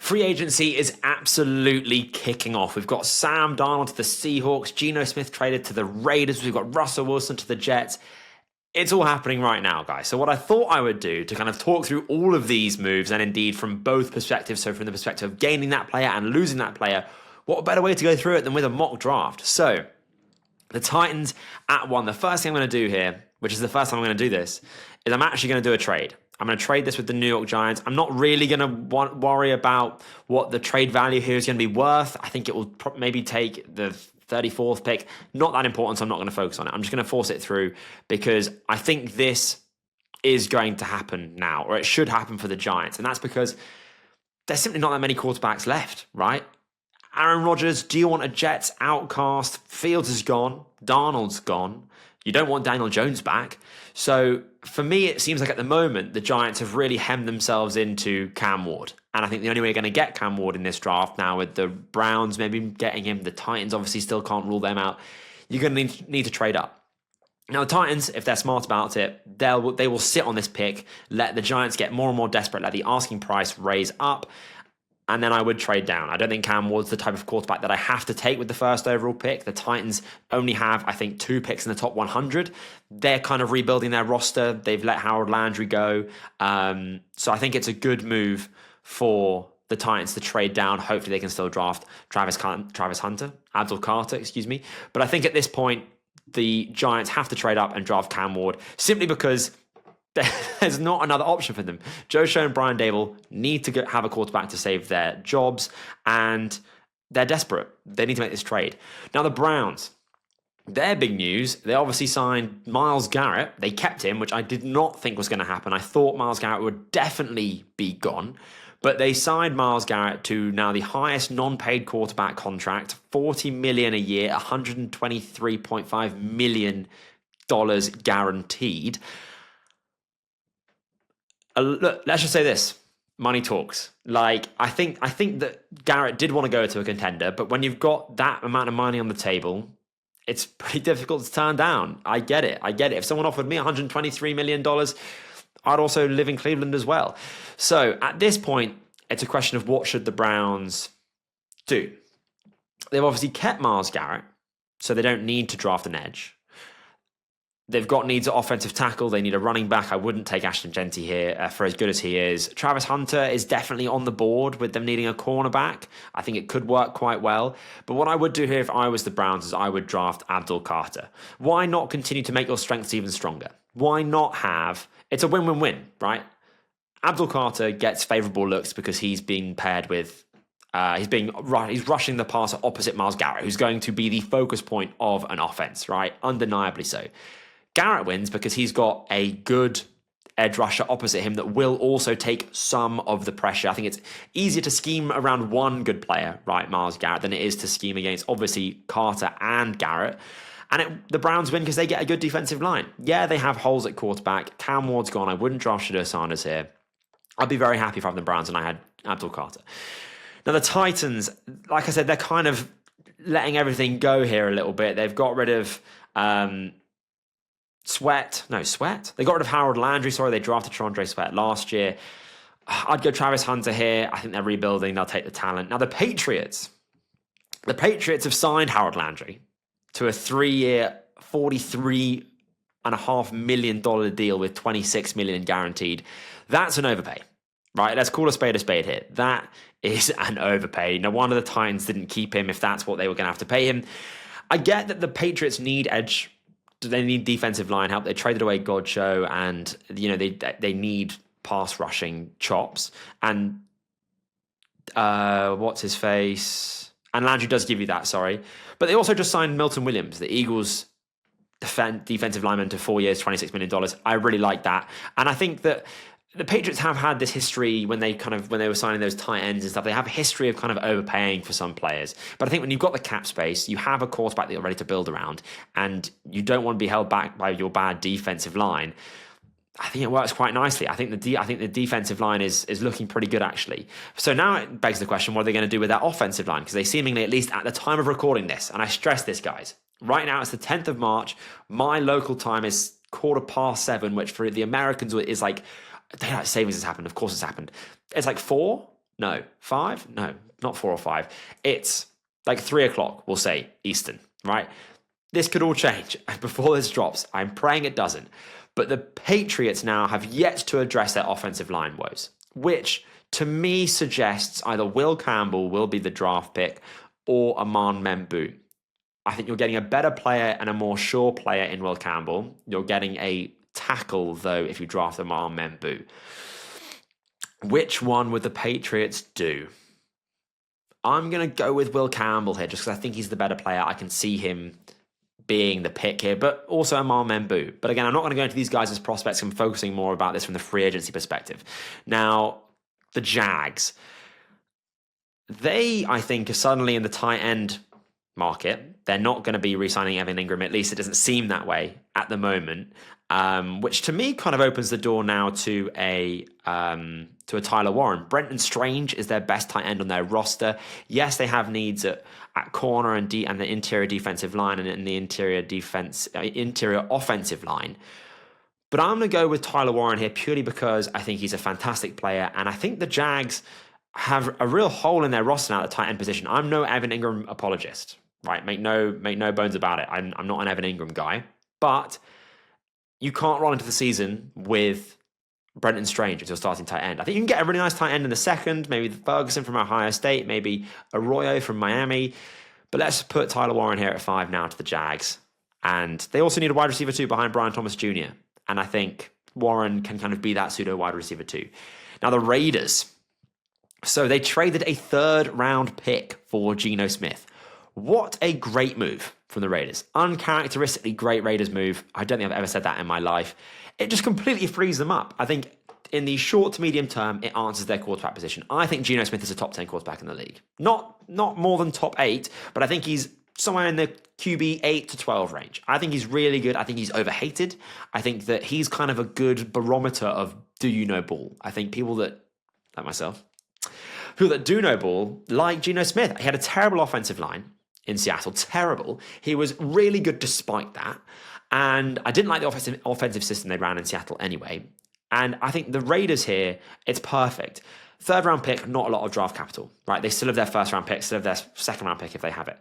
Free agency is absolutely kicking off. We've got Sam Darnold to the Seahawks, Geno Smith traded to the Raiders, we've got Russell Wilson to the Jets. It's all happening right now, guys. So what I thought I would do to kind of talk through all of these moves, and indeed from both perspectives, so from the perspective of gaining that player and losing that player, what a better way to go through it than with a mock draft. So the Titans at 1. The first thing I'm going to do here, which is the first time I'm going to do this, is I'm actually going to do a trade. I'm going to trade this with the New York Giants. I'm not really going to worry about what the trade value here is going to be worth. I think it will maybe take the 34th pick. Not that important, so I'm not going to focus on it. I'm just going to force it through because I think this is going to happen now, or it should happen for the Giants. And that's because there's simply not that many quarterbacks left, right? Aaron Rodgers, do you want a Jets outcast? Fields is gone. Darnold's gone. You don't want Daniel Jones back. So for me, it seems like at the moment, the Giants have really hemmed themselves into Cam Ward. And I think the only way you're going to get Cam Ward in this draft now with the Browns maybe getting him, the Titans obviously still can't rule them out, you're going to need to trade up. Now, the Titans, if they're smart about it, they will sit on this pick, let the Giants get more and more desperate, let the asking price raise up, and then I would trade down. I don't think Cam Ward's the type of quarterback that I have to take with the first overall pick. The Titans only have, I think, 2 picks in the top 100. They're kind of rebuilding their roster. They've let Harold Landry go. So I think it's a good move for the Titans to trade down. Hopefully they can still draft Abdul Carter, excuse me. But I think at this point, the Giants have to trade up and draft Cam Ward simply because there's not another option for them. Joe Schoen and Brian Dable need to have a quarterback to save their jobs, and they're desperate. They need to make this trade. Now, the Browns, their big news, they obviously signed Myles Garrett. They kept him, which I did not think was going to happen. I thought Myles Garrett would definitely be gone, but they signed Myles Garrett to now the highest non-paid quarterback contract, $40 million a year, $123.5 million guaranteed. Look, let's just say this. Money talks. Like, I think that Garrett did want to go to a contender, but when you've got that amount of money on the table, it's pretty difficult to turn down. I get it. If someone offered me $123 million, I'd also live in Cleveland as well. So at this point, it's a question of what should the Browns do? They've obviously kept Myles Garrett, so they don't need to draft an edge. They've got needs at offensive tackle. They need a running back. I wouldn't take Ashton Genty here for as good as he is. Travis Hunter is definitely on the board with them needing a cornerback. I think it could work quite well. But what I would do here if I was the Browns is I would draft Abdul Carter. Why not continue to make your strengths even stronger? Why not have... It's a win-win-win, right? Abdul Carter gets favourable looks because he's being paired with... he's rushing the passer opposite Myles Garrett, who's going to be the focus point of an offense, right? Undeniably so. Garrett wins because he's got a good edge rusher opposite him that will also take some of the pressure. I think it's easier to scheme around one good player, right, Myles Garrett, than it is to scheme against, obviously, Carter and Garrett. And the Browns win because they get a good defensive line. Yeah, they have holes at quarterback. Cam Ward's gone. I wouldn't draft Shadur Sanders here. I'd be very happy if I'm the Browns and I had Abdul Carter. Now, the Titans, like I said, they're kind of letting everything go here a little bit. They've got rid of... Sweat. They got rid of Harold Landry. They drafted Tondre Sweat last year. I'd go Travis Hunter here. I think they're rebuilding. They'll take the talent. Now, the Patriots have signed Harold Landry to a 3-year, $43.5 million deal with $26 million guaranteed. That's an overpay, right? Let's call a spade here. That is an overpay. No wonder the Titans didn't keep him if that's what they were going to have to pay him. I get that the Patriots need edge. They need defensive line help. They traded away Godcho, and they need pass rushing chops. And what's his face? And Landry does give you that. Sorry, but they also just signed Milton Williams, the Eagles' defensive lineman, to 4 years, $26 million. I really like that, and I think that the Patriots have had this history when they were signing those tight ends and stuff. They have a history of kind of overpaying for some players. But I think when you've got the cap space, you have a quarterback that you're ready to build around, and you don't want to be held back by your bad defensive line. I think it works quite nicely. I think the defensive line is looking pretty good, actually. So now it begs the question, what are they going to do with that offensive line? Because they seemingly, at least at the time of recording this, and I stress this, guys, right now it's the 10th of March. My local time is 7:15, which for the Americans is like... Daylight savings has happened. Of course it's happened. It's like 4. No, 5? No, not 4 or 5. It's like 3 o'clock, we'll say, Eastern, right? This could all change before this drops. I'm praying it doesn't. But the Patriots now have yet to address their offensive line woes, which to me suggests either Will Campbell will be the draft pick or Aman Membu. I think you're getting a better player and a more sure player in Will Campbell. You're getting a tackle, though, if you draft Aman Membu. Which one would the Patriots do? I'm going to go with Will Campbell here just because I think he's the better player. I can see him being the pick here, but also Aman Membu. But again, I'm not going to go into these guys as prospects. I'm focusing more about this from the free agency perspective. Now, the Jags. They, I think, are suddenly in the tight end market. They're not going to be re-signing Evan Ingram. At least it doesn't seem that way at the moment. Which to me kind of opens the door now to a Tyler Warren. Brenton Strange is their best tight end on their roster. Yes, they have needs at corner and the interior defensive line and in the interior offensive line. But I'm going to go with Tyler Warren here purely because I think he's a fantastic player, and I think the Jags have a real hole in their roster now at the tight end position. I'm no Evan Ingram apologist, right? Make no bones about it. I'm not an Evan Ingram guy, but you can't roll into the season with Brenton Strange as your starting tight end. I think you can get a really nice tight end in the second, maybe Ferguson from Ohio State, maybe Arroyo from Miami. But let's put Tyler Warren here at 5 now to the Jags. And they also need a wide receiver too behind Brian Thomas Jr. And I think Warren can kind of be that pseudo wide receiver too. Now the Raiders. So they traded a 3rd round pick for Geno Smith. What a great move from the Raiders. Uncharacteristically great Raiders move. I don't think I've ever said that in my life. It just completely frees them up. I think in the short to medium term, it answers their quarterback position. I think Geno Smith is a top 10 quarterback in the league. Not more than top 8, but I think he's somewhere in the QB 8 to 12 range. I think he's really good. I think he's overhated. I think that he's kind of a good barometer of do you know ball. I think people that, like myself, who that do know ball, like Geno Smith. He had a terrible offensive line in Seattle. Terrible. He was really good despite that. And I didn't like the offensive system they ran in Seattle anyway. And I think the Raiders here, it's perfect. 3rd round pick, not a lot of draft capital, right? They still have their 1st round pick, still have their 2nd round pick if they have it.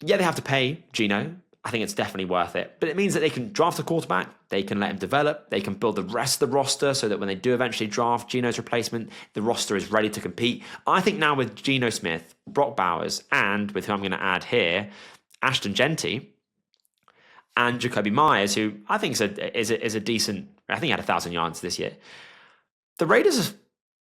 Yeah, they have to pay Geno. I think it's definitely worth it. But it means that they can draft a quarterback, they can let him develop, they can build the rest of the roster so that when they do eventually draft Geno's replacement, the roster is ready to compete. I think now with Geno Smith, Brock Bowers, and with who I'm going to add here, Ashton Genty, and Jacoby Myers, who I think is a decent, I think he had 1,000 yards this year. The Raiders are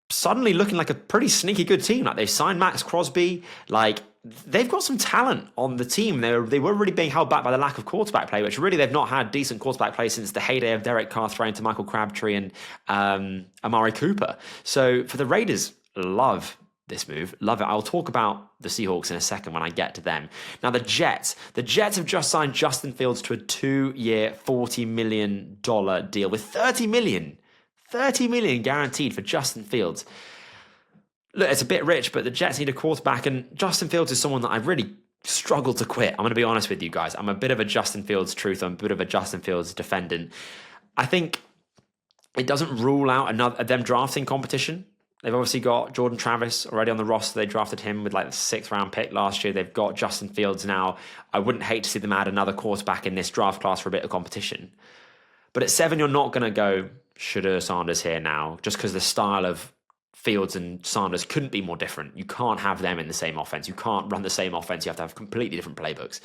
suddenly looking like a pretty sneaky good team. Like they've signed Max Crosby, like they've got some talent on the team. They were really being held back by the lack of quarterback play, which really they've not had decent quarterback play since the heyday of Derek Carr throwing to Michael Crabtree and Amari Cooper. So for the Raiders, love this move. Love it. I'll talk about the Seahawks in a second when I get to them. Now, the Jets. The Jets have just signed Justin Fields to a 2-year, $40 million deal with $30 million guaranteed for Justin Fields. Look, it's a bit rich, but the Jets need a quarterback, and Justin Fields is someone that I really struggle to quit. I'm going to be honest with you guys. I'm a bit of a Justin Fields truth. I'm a bit of a Justin Fields defendant. I think it doesn't rule out them drafting competition. They've obviously got Jordan Travis already on the roster. They drafted him with like the 6th round pick last year. They've got Justin Fields now. I wouldn't hate to see them add another quarterback in this draft class for a bit of competition. But at 7, you're not going to go Shedeur Sanders here now, just because the style of Fields and Sanders couldn't be more different. You can't have them in the same offense. You can't run the same offense. You have to have completely different playbooks.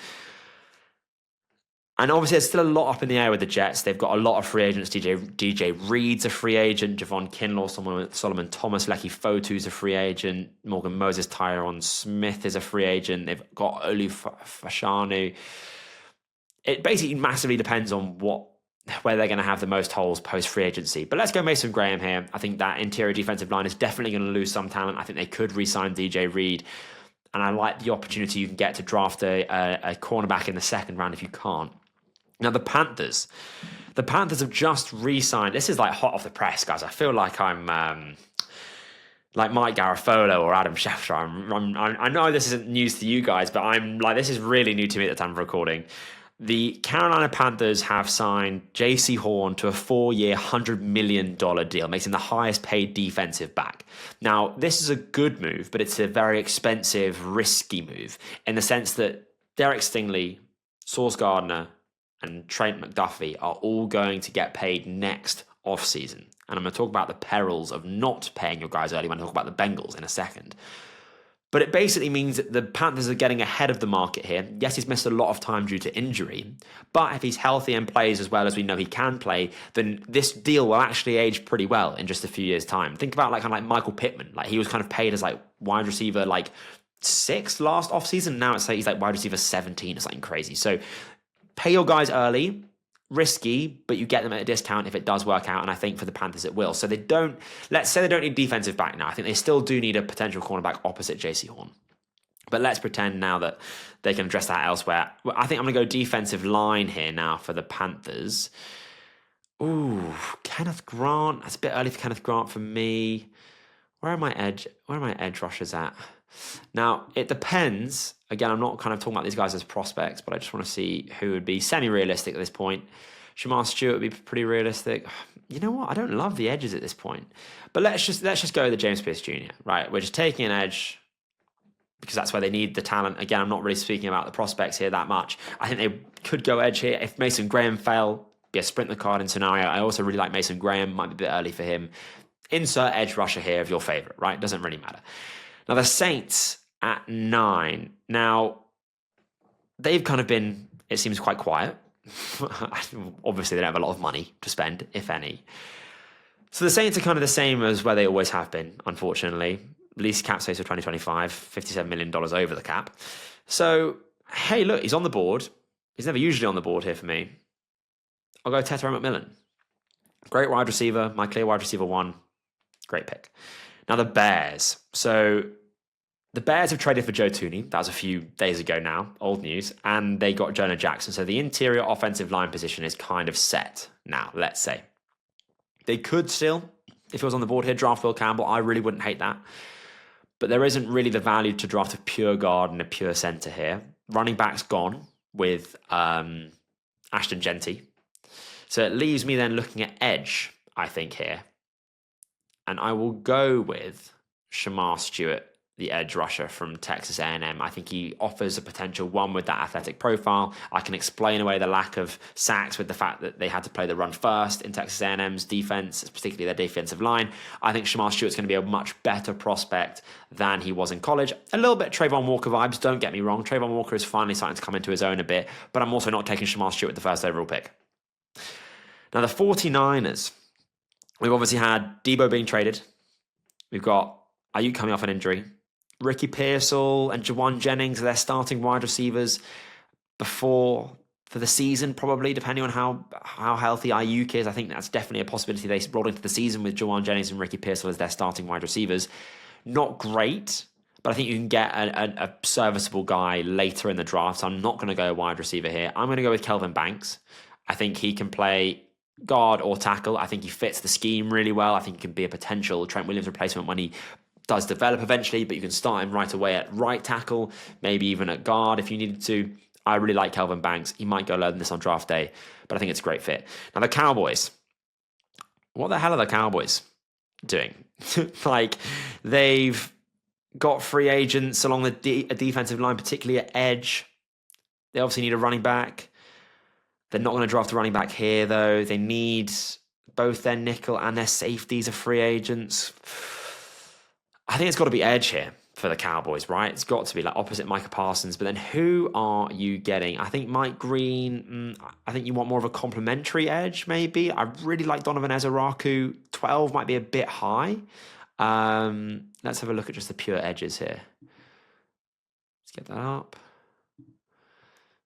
And obviously, there's still a lot up in the air with the Jets. They've got a lot of free agents. DJ Reed's a free agent. Javon Kinlaw, Solomon Thomas, Lecky Fotu's a free agent. Morgan Moses, Tyron Smith is a free agent. They've got Olu Fashanu. It basically massively depends on where they're going to have the most holes post-free agency. But let's go Mason Graham here. I think that interior defensive line is definitely going to lose some talent. I think they could re-sign DJ Reed. And I like the opportunity you can get to draft a cornerback in the 2nd round if you can't. Now, the Panthers. The Panthers have just re-signed. This is like hot off the press, guys. I feel like I'm like Mike Garafolo or Adam Schefter. I know this isn't news to you guys, but I'm like, this is really new to me at the time of recording. The Carolina Panthers have signed J.C. Horn to a 4-year, $100 million deal, making him the highest paid defensive back. Now, this is a good move, but it's a very expensive, risky move in the sense that Derek Stingley, Sauce Gardner, and Trent McDuffie are all going to get paid next offseason. And I'm going to talk about the perils of not paying your guys early when I talk about the Bengals in a second. But it basically means that the Panthers are getting ahead of the market here. Yes, he's missed a lot of time due to injury, but if he's healthy and plays as well as we know he can play, then this deal will actually age pretty well in just a few years' time. Think about kind of like Michael Pittman. Like he was kind of paid as like wide receiver 6 last offseason. Now it's like he's like wide receiver 17 or something crazy. So pay your guys early. Risky, but you get them at a discount if it does work out, and I think for the Panthers it will. So let's say they don't need defensive back now. I think they still do need a potential cornerback opposite J.C. Horn. But let's pretend now that they can address that elsewhere. I think I'm going to go defensive line here now for the Panthers. Ooh, Kenneth Grant. That's a bit early for Kenneth Grant for me. Where are my edge rushers at? Now, it depends. Again, I'm not kind of talking about these guys as prospects, but I just want to see who would be semi-realistic at this point. Shamar Stewart would be pretty realistic. You know what? I don't love the edges at this point. But let's just go with the James Pierce Jr., right? We're just taking an edge because that's where they need the talent. Again, I'm not really speaking about the prospects here that much. I think they could go edge here. If Mason Graham fell, be a sprint the card in scenario. I also really like Mason Graham. Might be a bit early for him. Insert edge rusher here of your favorite, right? Doesn't really matter. Now, the Saints at 9. Now, they've kind of been, it seems, quite quiet. Obviously, they don't have a lot of money to spend, if any. So the Saints are kind of the same as where they always have been, unfortunately. Least cap space for 2025, $57 million over the cap. So, hey, look, he's on the board. He's never usually on the board here for me. I'll go Tetairoa McMillan. Great wide receiver, my clear wide receiver 1. Great pick. Now, the Bears. So, the Bears have traded for Joe Thuney. That was a few days ago now, old news. And they got Jonah Jackson. So, the interior offensive line position is kind of set now, let's say. They could still, if it was on the board here, draft Will Campbell. I really wouldn't hate that. But there isn't really the value to draft a pure guard and a pure center here. Running back's gone with Ashton Genty. So, it leaves me then looking at edge, I think, here. And I will go with Shamar Stewart, the edge rusher from Texas A&M. I think he offers a potential one with that athletic profile. I can explain away the lack of sacks with the fact that they had to play the run first in Texas A&M's defense, particularly their defensive line. I think Shamar Stewart's going to be a much better prospect than he was in college. A little bit Trayvon Walker vibes, don't get me wrong. Trayvon Walker is finally starting to come into his own a bit, but I'm also not taking Shamar Stewart with the first overall pick. Now, the 49ers. We've obviously had Debo being traded. We've got Ayuk coming off an injury. Ricky Pearsall and Jawan Jennings are their starting wide receivers for the season, probably, depending on how healthy Ayuk is. I think that's definitely a possibility they rolled into the season with Jawan Jennings and Ricky Pearsall as their starting wide receivers. Not great, but I think you can get a serviceable guy later in the draft. So I'm not going to go wide receiver here. I'm going to go with Kelvin Banks. I think he can play guard or tackle. I think he fits the scheme really well. I think he can be a potential Trent Williams replacement when he does develop eventually, but you can start him right away at right tackle, maybe even at guard if you needed to. I really like Kelvin Banks. He might go lower than this on draft day, but I think it's a great fit. Now, the Cowboys. What the hell are the Cowboys doing? They've got free agents along the defensive line, particularly at edge. They obviously need a running back. They're not going to draft a running back here, though. They need both their nickel and their safeties are free agents. I think it's got to be edge here for the Cowboys, right? It's got to be opposite Micah Parsons. But then who are you getting? I think Mike Green, I think you want more of a complementary edge, maybe. I really like Donovan Ezeraku. 12 might be a bit high. Let's have a look at just the pure edges here. Let's get that up.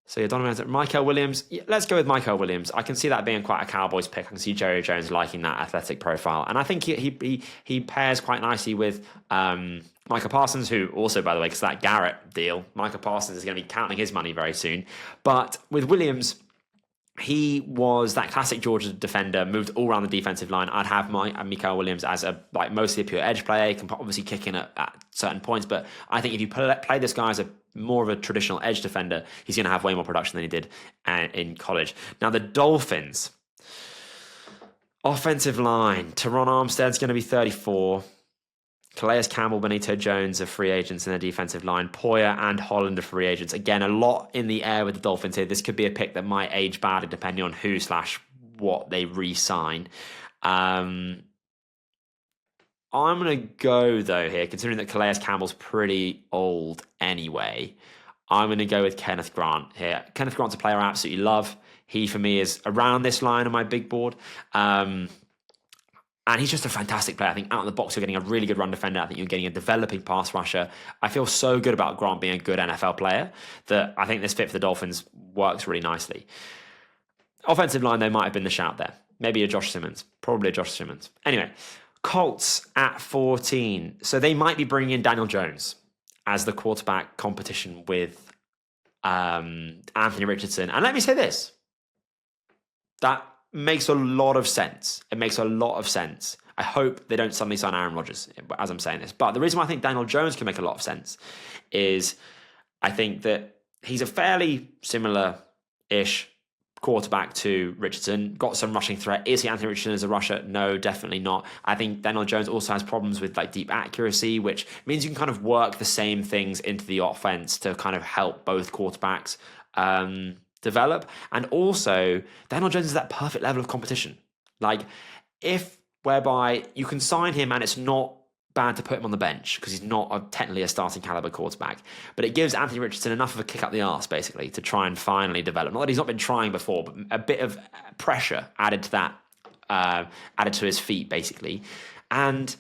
So yeah, Donovan, Michael Williams. Yeah, let's go with Michael Williams. I can see that being quite a Cowboys pick. I can see Jerry Jones liking that athletic profile, and I think he pairs quite nicely with Micah Parsons, who also, by the way, because that Garrett deal, Micah Parsons is going to be counting his money very soon. But with Williams, he was that classic Georgia defender, moved all around the defensive line. I'd have Mikael Williams as mostly a pure edge player. He can obviously kick in at certain points, but I think if you play this guy as more of a traditional edge defender, he's going to have way more production than he did in college. Now the Dolphins offensive line, Teron Armstead's going to be 34. Calais Campbell, Benito Jones are free agents in the defensive line. Poyer and Holland are free agents. Again, a lot in the air with the Dolphins here. This could be a pick that might age badly depending on who/what they re-sign. I'm going to go, though, here, considering that Calais Campbell's pretty old anyway. I'm going to go with Kenneth Grant here. Kenneth Grant's a player I absolutely love. He, for me, is around this line on my big board. And he's just a fantastic player. I think out of the box, you're getting a really good run defender. I think you're getting a developing pass rusher. I feel so good about Grant being a good NFL player that I think this fit for the Dolphins works really nicely. Offensive line, they might have been the shout there. Maybe a Josh Simmons. Probably a Josh Simmons. Anyway, Colts at 14. So they might be bringing in Daniel Jones as the quarterback competition with Anthony Richardson. And let me say this. That makes a lot of sense. It makes a lot of sense. I hope they don't suddenly sign Aaron Rodgers as I'm saying this. But the reason why I think Daniel Jones can make a lot of sense is I think that he's a fairly similar-ish quarterback to Richardson. Got some rushing threat. Is he Anthony Richardson as a rusher? No, definitely not. I think Daniel Jones also has problems with deep accuracy, which means you can kind of work the same things into the offense to kind of help both quarterbacks develop. And also, Daniel Jones is that perfect level of competition. Whereby you can sign him and it's not bad to put him on the bench because he's not technically a starting caliber quarterback, but it gives Anthony Richardson enough of a kick up the arse basically to try and finally develop. Not that he's not been trying before, but a bit of pressure added to that, added to his feet basically. And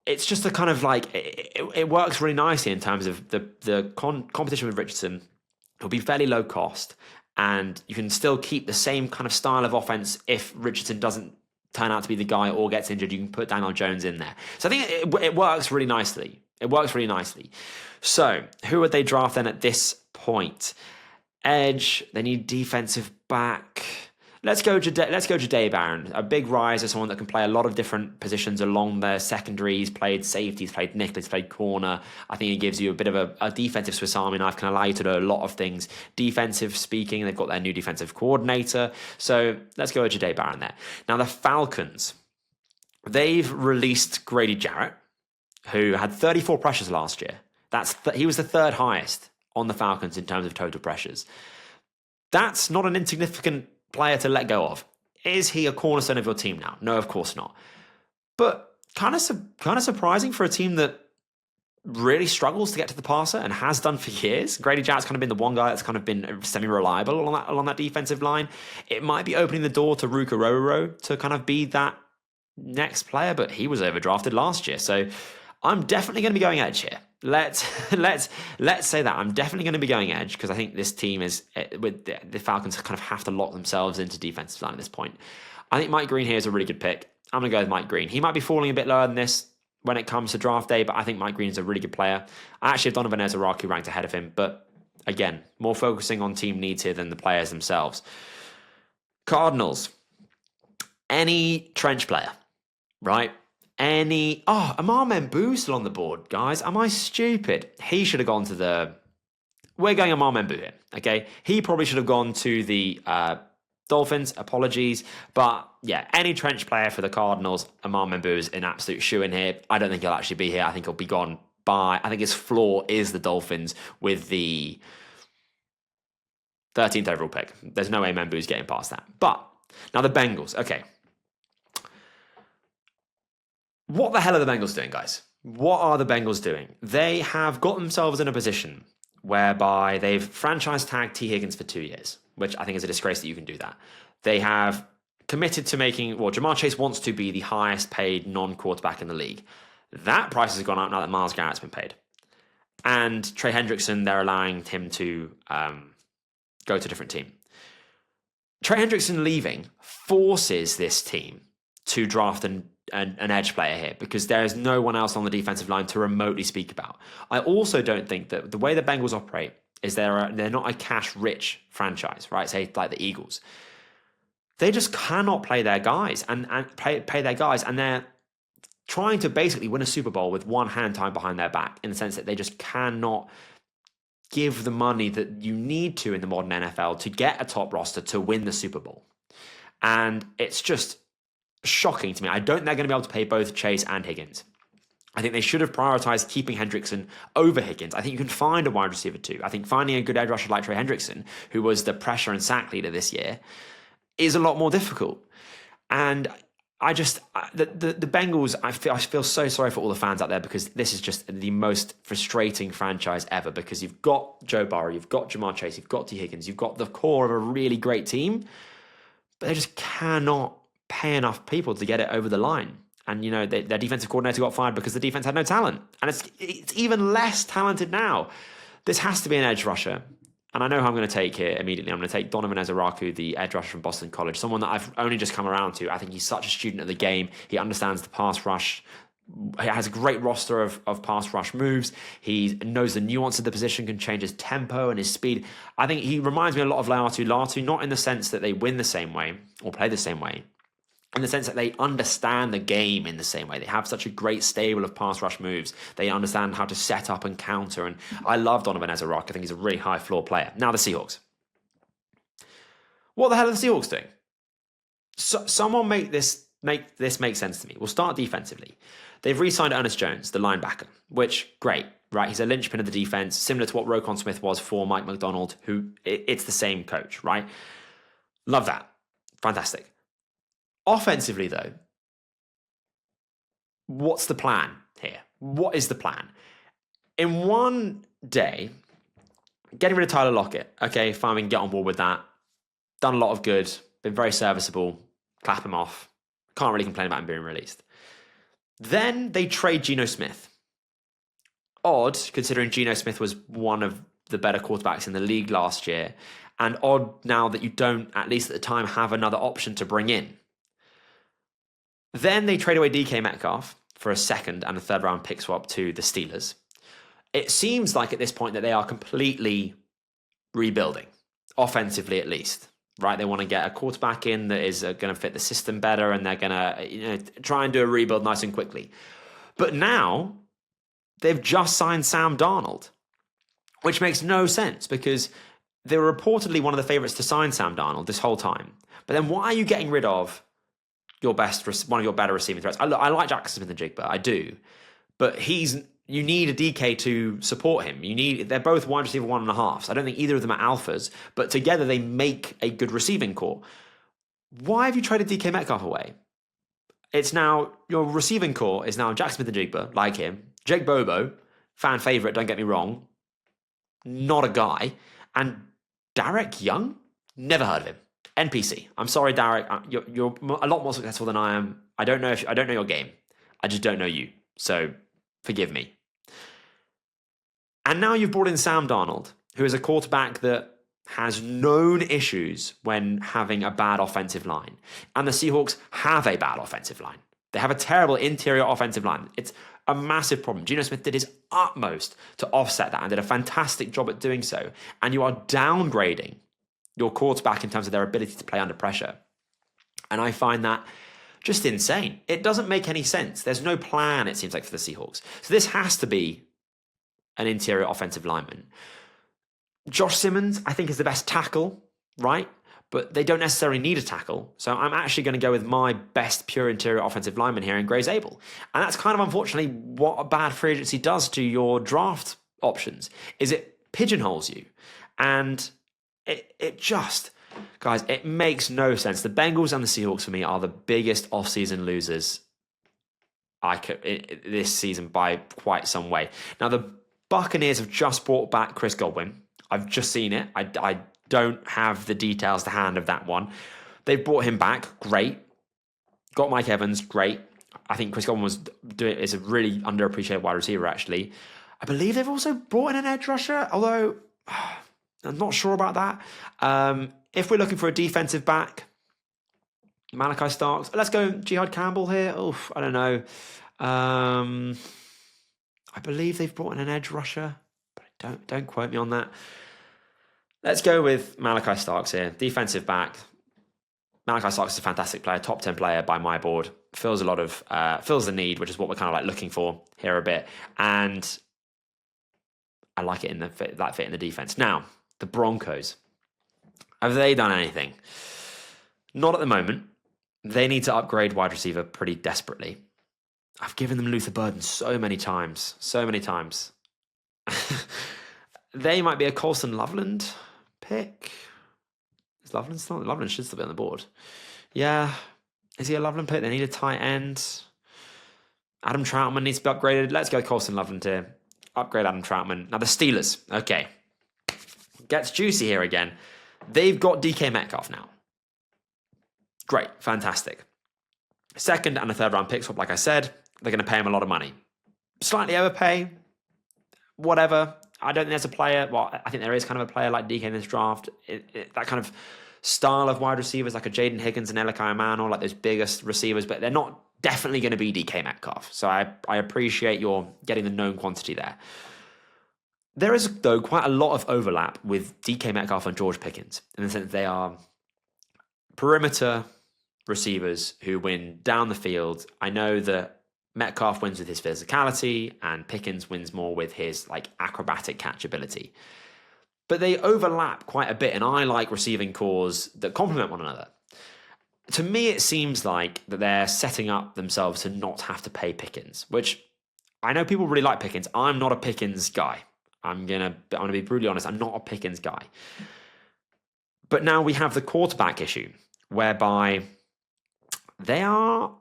it's just a kind of it works really nicely in terms of the competition with Richardson. It'll be fairly low cost, and you can still keep the same kind of style of offense if Richardson doesn't turn out to be the guy or gets injured. You can put Daniel Jones in there. So I think it works really nicely. It works really nicely. So who would they draft then at this point? They need defensive back. Let's go Jahdae Barron, a big riser, someone that can play a lot of different positions along their secondary. He's played safety, he's played nickel, he's played corner. I think he gives you a bit of a defensive Swiss Army knife, can allow you to do a lot of things. Defensive speaking, they've got their new defensive coordinator. So let's go with Jahdae Barron there. Now the Falcons, they've released Grady Jarrett, who had 34 pressures last year. He was the third highest on the Falcons in terms of total pressures. That's not an insignificant player to let go of. Is he a cornerstone of your team now? No, of course not. But kind of surprising for a team that really struggles to get to the passer and has done for years. Grady Jarrett's kind of been the one guy that's kind of been semi-reliable along that defensive line. It might be opening the door to Ruka Rororo to kind of be that next player, but he was overdrafted last year. So I'm definitely going to be going edge here. Let's say that I'm definitely going to be going edge because I think this team is with the Falcons kind of have to lock themselves into defensive line at this point. I think Mike Green here is a really good pick. I'm going to go with Mike Green. He might be falling a bit lower than this when it comes to draft day, but I think Mike Green is a really good player. I actually have Donovan Ezaraku ranked ahead of him, but again, more focusing on team needs here than the players themselves. Cardinals, any trench player, right? Amar Membu still on the board, guys. Am I stupid? He should have gone to we're going Amar Membu here, okay? He probably should have gone to the Dolphins, apologies. But yeah, any trench player for the Cardinals, Amar Membu is an absolute shoe-in here. I don't think he'll actually be here. I think he'll be gone I think his floor is the Dolphins with the 13th overall pick. There's no way Membu's getting past that. But now the Bengals, okay. What the hell are the Bengals doing, guys? What are the Bengals doing? They have got themselves in a position whereby they've franchise tagged T. Higgins for 2 years, which I think is a disgrace that you can do that. They have committed to Jamar Chase wants to be the highest paid non-quarterback in the league. That price has gone up now that Myles Garrett's been paid. And Trey Hendrickson, they're allowing him to go to a different team. Trey Hendrickson leaving forces this team to draft an edge player here because there is no one else on the defensive line to remotely speak about. I also don't think that the way the Bengals operate is they're not a cash-rich franchise, right? Say like the Eagles. They just cannot play their guys and pay their guys, and they're trying to basically win a Super Bowl with one hand tied behind their back, in the sense that they just cannot give the money that you need to in the modern NFL to get a top roster to win the Super Bowl. And it's just shocking to me. I don't think they're going to be able to pay both Chase and Higgins. I think they should have prioritized keeping Hendrickson over Higgins. I think you can find a wide receiver too. I think finding a good edge rusher like Trey Hendrickson, who was the pressure and sack leader this year, is a lot more difficult. And the Bengals, I feel so sorry for all the fans out there, because this is just the most frustrating franchise ever, because you've got Joe Burrow, you've got Jamar Chase, you've got T. Higgins, you've got the core of a really great team, but they just cannot pay enough people to get it over the line. And, their defensive coordinator got fired because the defense had no talent. And it's even less talented now. This has to be an edge rusher. And I know who I'm going to take here immediately. I'm going to take Donovan Ezaraku, the edge rusher from Boston College, someone that I've only just come around to. I think he's such a student of the game. He understands the pass rush. He has a great roster of pass rush moves. He knows the nuance of the position, can change his tempo and his speed. I think he reminds me a lot of Latu, not in the sense that they win the same way or play the same way, in the sense that they understand the game in the same way. They have such a great stable of pass rush moves. They understand how to set up and counter. And I love Donovan Ezaraku. I think he's a really high floor player. Now the Seahawks. What the hell are the Seahawks doing? Someone make this make sense to me. We'll start defensively. They've re-signed Ernest Jones, the linebacker, which, great, right? He's a linchpin of the defense, similar to what Roquan Smith was for Mike McDonald, who it's the same coach, right? Love that. Fantastic. Offensively, though, what's the plan here? What is the plan? In one day, getting rid of Tyler Lockett. Okay, fine, we can get on board with that. Done a lot of good. Been very serviceable. Clap him off. Can't really complain about him being released. Then they trade Geno Smith. Odd, considering Geno Smith was one of the better quarterbacks in the league last year. And odd now that you don't, at least at the time, have another option to bring in. Then they trade away DK Metcalf for a second and a third round pick swap to the Steelers. It seems like at this point that they are completely rebuilding, offensively at least, right? They want to get a quarterback in that is going to fit the system better, and they're going to try and do a rebuild nice and quickly. But now they've just signed Sam Darnold, which makes no sense, because they were reportedly one of the favorites to sign Sam Darnold this whole time. But then why are you getting rid of one of your better receiving threats? I like Jackson Smith-Njigba, I do, but you need a DK to support him. They're both wide receiver 1.5. So I don't think either of them are alphas, but together they make a good receiving core. Why have you traded DK Metcalf away? It's now, your receiving core is now Jackson Smith-Njigba, like him, Jake Bobo, fan favorite, don't get me wrong, not a guy, and Derek Young, never heard of him. NPC. I'm sorry, Derek. You're a lot more successful than I am. I don't know your game. I just don't know you. So forgive me. And now you've brought in Sam Darnold, who is a quarterback that has known issues when having a bad offensive line. And the Seahawks have a bad offensive line. They have a terrible interior offensive line. It's a massive problem. Geno Smith did his utmost to offset that and did a fantastic job at doing so. And you are downgrading your quarterback in terms of their ability to play under pressure. And I find that just insane. It doesn't make any sense. There's no plan, it seems like, for the Seahawks. So this has to be an interior offensive lineman. Josh Simmons, I think, is the best tackle, right? But they don't necessarily need a tackle. So I'm actually going to go with my best pure interior offensive lineman here in Grace Abel. And that's kind of, unfortunately, what a bad free agency does to your draft options, is it pigeonholes you. And it just, guys, it makes no sense. The Bengals and the Seahawks, for me, are the biggest offseason losers this season by quite some way. Now, the Buccaneers have just brought back Chris Godwin. I've just seen it. I don't have the details to hand of that one. They've brought him back. Great. Got Mike Evans. Great. I think Chris Godwin is a really underappreciated wide receiver, actually. I believe they've also brought in an edge rusher, although I'm not sure about that. If we're looking for a defensive back, Malachi Starks. Let's go Jihad Campbell here. Oof, I don't know. I believe they've brought in an edge rusher, but don't quote me on that. Let's go with Malachi Starks here. Defensive back. Malachi Starks is a fantastic player, top 10 player by my board. Fills the need, which is what we're kind of like looking for here a bit. And I like it in that fit in the defense. Now, the Broncos. Have they done anything? Not at the moment. They need to upgrade wide receiver pretty desperately. I've given them Luther Burden so many times. They might be a Colson Loveland pick. Is Loveland still? Loveland should still be on the board. Yeah. Is he a Loveland pick? They need a tight end. Adam Troutman needs to be upgraded. Let's go Colson Loveland here. Upgrade Adam Troutman. Now the Steelers. Okay. Gets juicy here again. They've got DK Metcalf now. Great. Fantastic. Second and a third round pick swap, like I said. They're going to pay him a lot of money. Slightly overpay. Whatever. I don't think there's a player. Well, I think there is kind of a player like DK in this draft. That kind of style of wide receivers, like a Jaden Higgins and Elikai Emmanuel, like those biggest receivers, but they're not definitely going to be DK Metcalf. So I appreciate your getting the known quantity there. There is, though, quite a lot of overlap with DK Metcalf and George Pickens, in the sense they are perimeter receivers who win down the field. I know that Metcalf wins with his physicality and Pickens wins more with his like acrobatic catchability. But they overlap quite a bit, and I like receiving cores that complement one another. To me, it seems like that they're setting up themselves to not have to pay Pickens, which I know people really like Pickens. I'm not a Pickens guy. I'm gonna be brutally honest. I'm not a Pickens guy. But now we have the quarterback issue, whereby they are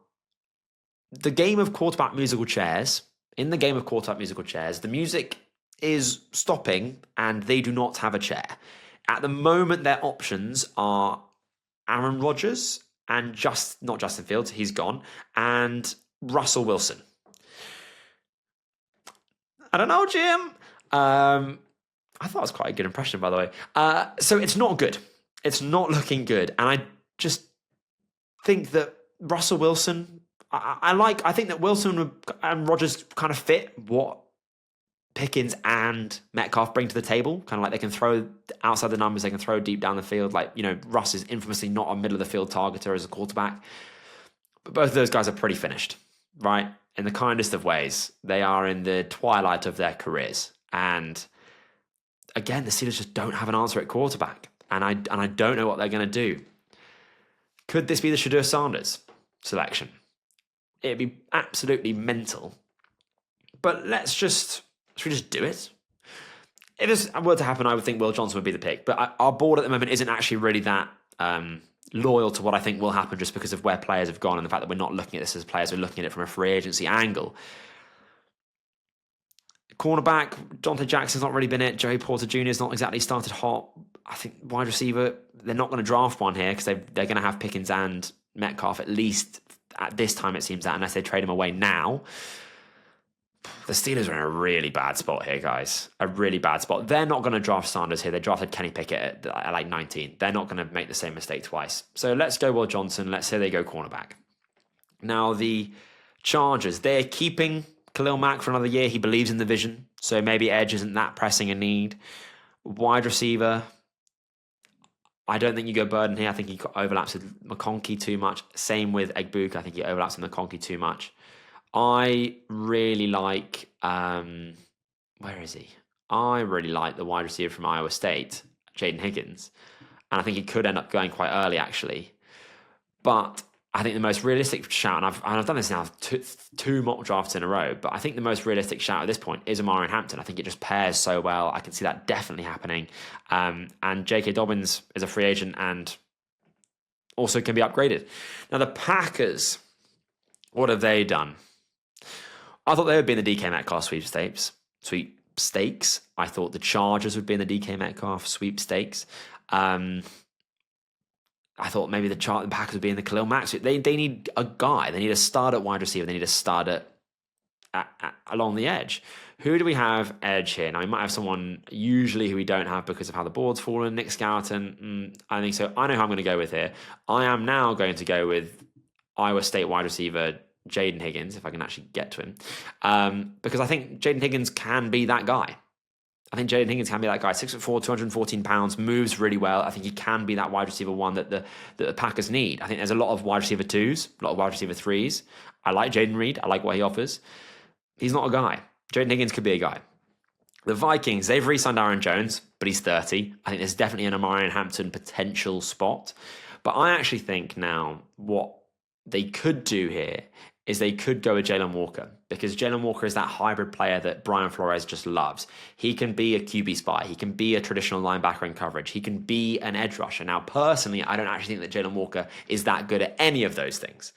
the game of quarterback musical chairs. In the game of quarterback musical chairs, the music is stopping and they do not have a chair. At the moment, their options are Aaron Rodgers and not Justin Fields, he's gone, and Russell Wilson. I don't know, Jim. I thought it was quite a good impression, by the way. So it's not good. It's not looking good. And I just think that Russell Wilson, I think that Wilson and Rodgers kind of fit what Pickens and Metcalf bring to the table. Kind of like they can throw outside the numbers, they can throw deep down the field. Like, Russ is infamously not a middle of the field targeter as a quarterback. But both of those guys are pretty finished, right? In the kindest of ways. They are in the twilight of their careers. And again, the Steelers just don't have an answer at quarterback. And I don't know what they're going to do. Could this be the Shadur Sanders selection? It'd be absolutely mental. But should we just do it? If this were to happen, I would think Will Johnson would be the pick. But our board at the moment isn't actually really that loyal to what I think will happen, just because of where players have gone and the fact that we're not looking at this as players, we're looking at it from a free agency angle. Cornerback, Dante Jackson's not really been it. Joey Porter Jr. has not exactly started hot. I think wide receiver, they're not going to draft one here because they're going to have Pickens and Metcalf, at least at this time it seems that, unless they trade him away now. The Steelers are in a really bad spot here, guys. A really bad spot. They're not going to draft Sanders here. They drafted Kenny Pickett at like 19. They're not going to make the same mistake twice. So let's go Will Johnson. Let's say they go cornerback. Now, the Chargers, they're keeping Khalil Mack for another year. He believes in the vision. So maybe edge isn't that pressing a need. Wide receiver, I don't think you go Burden here. I think he overlaps with McConkey too much. Same with Egbuka. I think he overlaps with McConkey too much. I really like, where is he? I really like the wide receiver from Iowa State, Jaden Higgins. And I think he could end up going quite early, actually. But I think the most realistic shout, and I've done this now two mock drafts in a row, but I think the most realistic shout at this point is Amari Hampton. I think it just pairs so well. I can see that definitely happening. And J.K. Dobbins is a free agent and also can be upgraded. Now, the Packers, what have they done? I thought they would be in the DK Metcalf sweepstakes. I thought the Chargers would be in the DK Metcalf sweepstakes. I thought maybe the Packers would be in the Khalil Mack. They need a guy. They need a start at wide receiver. They need a start at along the edge. Who do we have edge here? Now, we might have someone usually who we don't have because of how the board's fallen. Nick Skoughton, I think so. I know who I'm going to go with here. I am now going to go with Iowa State wide receiver Jaden Higgins, if I can actually get to him. Because I think Jaden Higgins can be that guy. I think Jaden Higgins can be that guy. 6'4", 214 pounds, moves really well. I think he can be that wide receiver one that the Packers need. I think there's a lot of wide receiver twos, a lot of wide receiver threes. I like Jaden Reed. I like what he offers. He's not a guy. Jaden Higgins could be a guy. The Vikings, they've re-signed Aaron Jones, but he's 30. I think there's definitely an Amarian Hampton potential spot. But I actually think now what they could do here is they could go with Jalen Walker, because Jalen Walker is that hybrid player that Brian Flores just loves. He can be a QB spy. He can be a traditional linebacker in coverage. He can be an edge rusher. Now, personally, I don't actually think that Jalen Walker is that good at any of those things.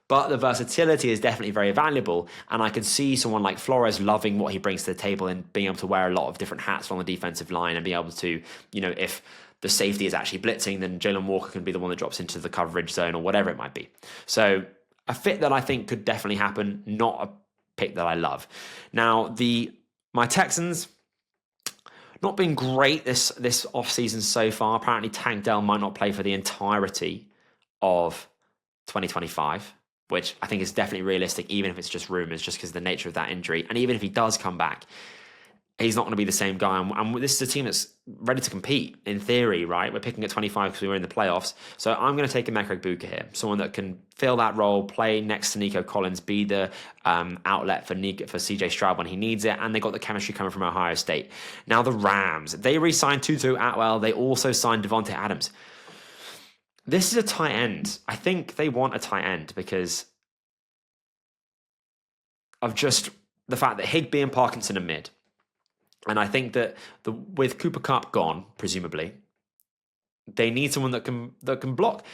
But the versatility is definitely very valuable, and I can see someone like Flores loving what he brings to the table and being able to wear a lot of different hats on the defensive line and be able to, if the safety is actually blitzing, then Jalen Walker can be the one that drops into the coverage zone or whatever it might be. So a fit that I think could definitely happen, not a pick that I love. Now, my Texans, not been great this offseason so far. Apparently, Tank Dell might not play for the entirety of 2025, which I think is definitely realistic, even if it's just rumors, just because of the nature of that injury. And even if he does come back, he's not going to be the same guy. And this is a team that's ready to compete, in theory, right? We're picking at 25 because we were in the playoffs. So I'm going to take a Emeka Egbuka here, someone that can fill that role, play next to Nico Collins, be the outlet for CJ Stroud when he needs it, and they got the chemistry coming from Ohio State. Now the Rams, they re-signed Tutu Atwell. They also signed Devontae Adams. This is a tight end. I think they want a tight end because of just the fact that Higbee and Parkinson are mid. And I think that with Cooper Kupp gone, presumably, they need someone that can block.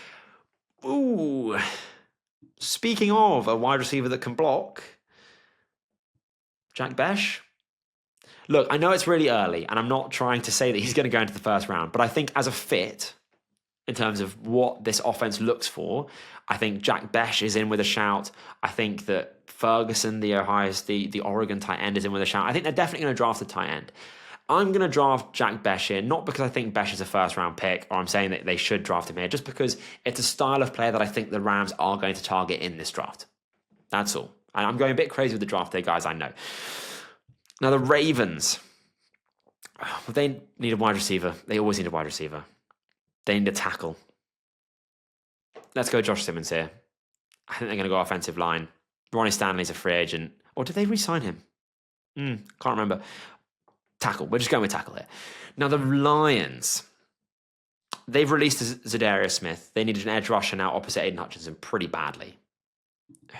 Ooh. Speaking of a wide receiver that can block, Jack Besh. Look, I know it's really early, and I'm not trying to say that he's going to go into the first round, but I think as a fit, in terms of what this offense looks for, I think Jack Besh is in with a shout. I think that Ferguson, the Oregon tight end, is in with a shout. I think they're definitely going to draft a tight end. I'm going to draft Jack Besh here, not because I think Besh is a first-round pick, or I'm saying that they should draft him here, just because it's a style of player that I think the Rams are going to target in this draft. That's all. And I'm going a bit crazy with the draft there, guys, I know. Now, the Ravens, they need a wide receiver. They always need a wide receiver. They need a tackle. Let's go Josh Simmons here. I think they're going to go offensive line. Ronnie Stanley's a free agent. Or did they re-sign him? Can't remember. Tackle. We're just going with tackle here. Now, the Lions, they've released Zadarius Smith. They needed an edge rusher now opposite Aiden Hutchinson pretty badly.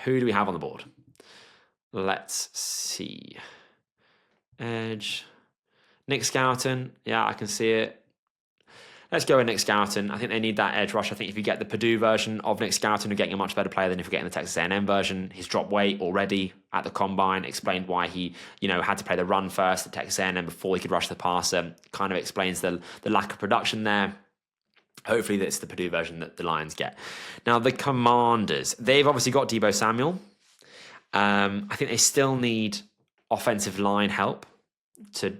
Who do we have on the board? Let's see. Edge. Nick Scouton. Yeah, I can see it. Let's go with Nick Scouton. I think they need that edge rush. I think if you get the Purdue version of Nick Scouton, you're getting a much better player than if you're getting the Texas A&M version. He's dropped weight already at the combine, explained why he, had to play the run first at Texas A&M before he could rush the passer. Kind of explains the lack of production there. Hopefully that's the Purdue version that the Lions get. Now, the Commanders, they've obviously got Deebo Samuel. I think they still need offensive line help to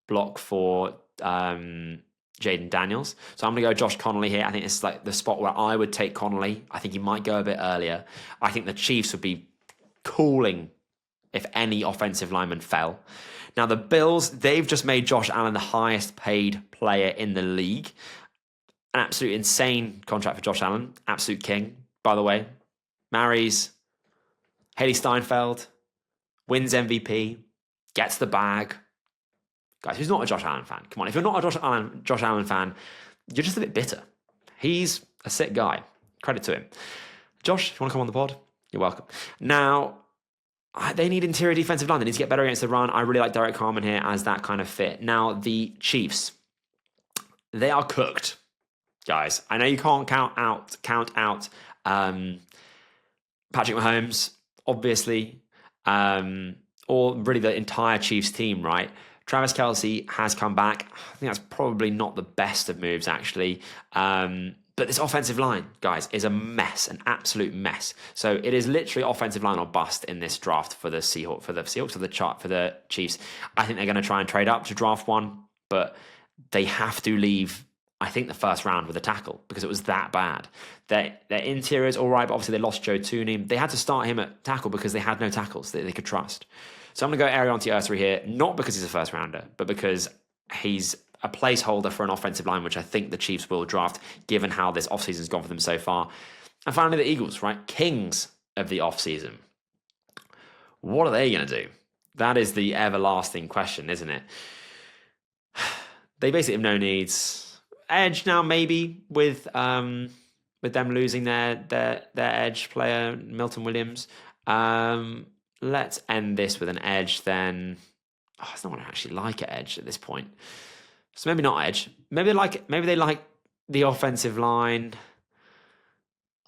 block for Jaden Daniels. So I'm going to go Josh Connolly here. I think it's like the spot where I would take Connolly. I think he might go a bit earlier. I think the Chiefs would be cooling if any offensive lineman fell. Now, the Bills, they've just made Josh Allen the highest paid player in the league. An absolute insane contract for Josh Allen. Absolute king, by the way. Marries Haley Steinfeld, wins MVP, gets the bag. Guys, who's not a Josh Allen fan? Come on, if you're not a Josh Allen fan, you're just a bit bitter. He's a sick guy. Credit to him. Josh, if you want to come on the pod, you're welcome. Now, they need interior defensive line. They need to get better against the run. I really like Derek Carman here as that kind of fit. Now, the Chiefs, they are cooked, guys. I know you can't count out Patrick Mahomes, obviously, or really the entire Chiefs team, right? Travis Kelce has come back. I think that's probably not the best of moves, actually. But this offensive line, guys, is a mess, an absolute mess. So it is literally offensive line or bust in this draft for the Seahawks, for the Chiefs. I think they're going to try and trade up to draft one, but they have to leave, I think, the first round with a tackle because it was that bad. Their interior is all right, but obviously they lost Joe Tooney. They had to start him at tackle because they had no tackles that they could trust. So I'm going to go Arian Ursa here, not because he's a first rounder, but because he's a placeholder for an offensive line, which I think the Chiefs will draft, given how this offseason has gone for them so far. And finally, the Eagles, right? Kings of the offseason. What are they going to do? That is the everlasting question, isn't it? They basically have no needs. Edge now, maybe, with them losing their edge player, Milton Williams. Let's end this with an edge then. Oh, it's not what I actually like at edge at this point. So maybe not edge. Maybe they like the offensive line.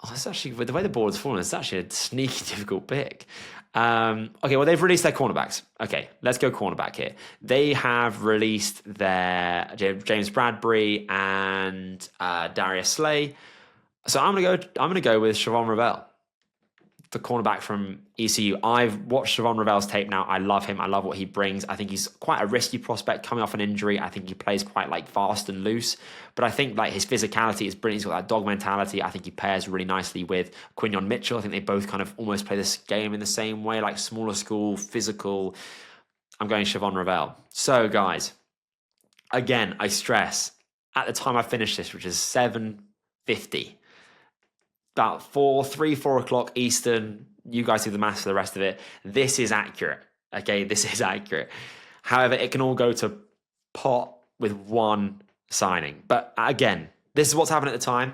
Oh, it's actually, with the way the board's fallen, it's actually a sneaky difficult pick. Okay, well, they've released their cornerbacks. Okay, let's go cornerback here. They have released their James Bradbury and Darius Slay. So I'm gonna go with Siobhan Ravel, the cornerback from ECU. I've watched Siobhan Ravel's tape now. I love him. I love what he brings. I think he's quite a risky prospect coming off an injury. I think he plays quite fast and loose, but I think his physicality is brilliant. He's got that dog mentality. I think he pairs really nicely with Quinyon Mitchell. I think they both kind of almost play this game in the same way, like smaller school, physical. I'm going Siobhan Ravel. So guys, again, I stress, at the time I finished this, which is 7:50, about 4 o'clock Eastern. You guys do the maths for the rest of it. This is accurate. Okay, this is accurate. However, it can all go to pot with one signing. But again, this is what's happened at the time.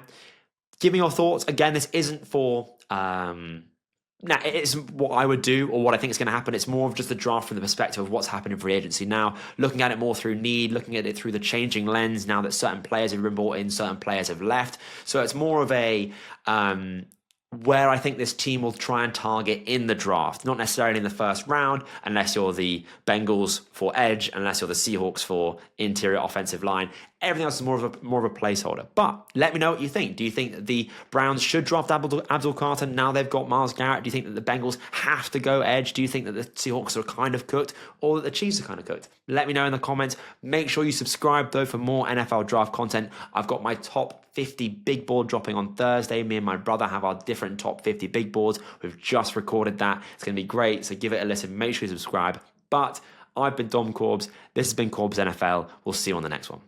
Give me your thoughts. Again, this isn't for... it isn't what I would do or what I think is going to happen. It's more of just a draft from the perspective of what's happened in free agency now, looking at it more through need, looking at it through the changing lens now that certain players have been brought in, certain players have left. So it's more of a where I think this team will try and target in the draft, not necessarily in the first round, unless you're the Bengals for edge, unless you're the Seahawks for interior offensive line. Everything else is more of a placeholder. But let me know what you think. Do you think that the Browns should draft Abdul Carter now they've got Myles Garrett? Do you think that the Bengals have to go edge? Do you think that the Seahawks are kind of cooked, or that the Chiefs are kind of cooked? Let me know in the comments. Make sure you subscribe though for more NFL draft content. I've got my top 50 big board dropping on Thursday. Me and my brother have our different top 50 big boards. We've just recorded that. It's going to be great. So give it a listen. Make sure you subscribe. But I've been Dom Corbs. This has been Corbs NFL. We'll see you on the next one.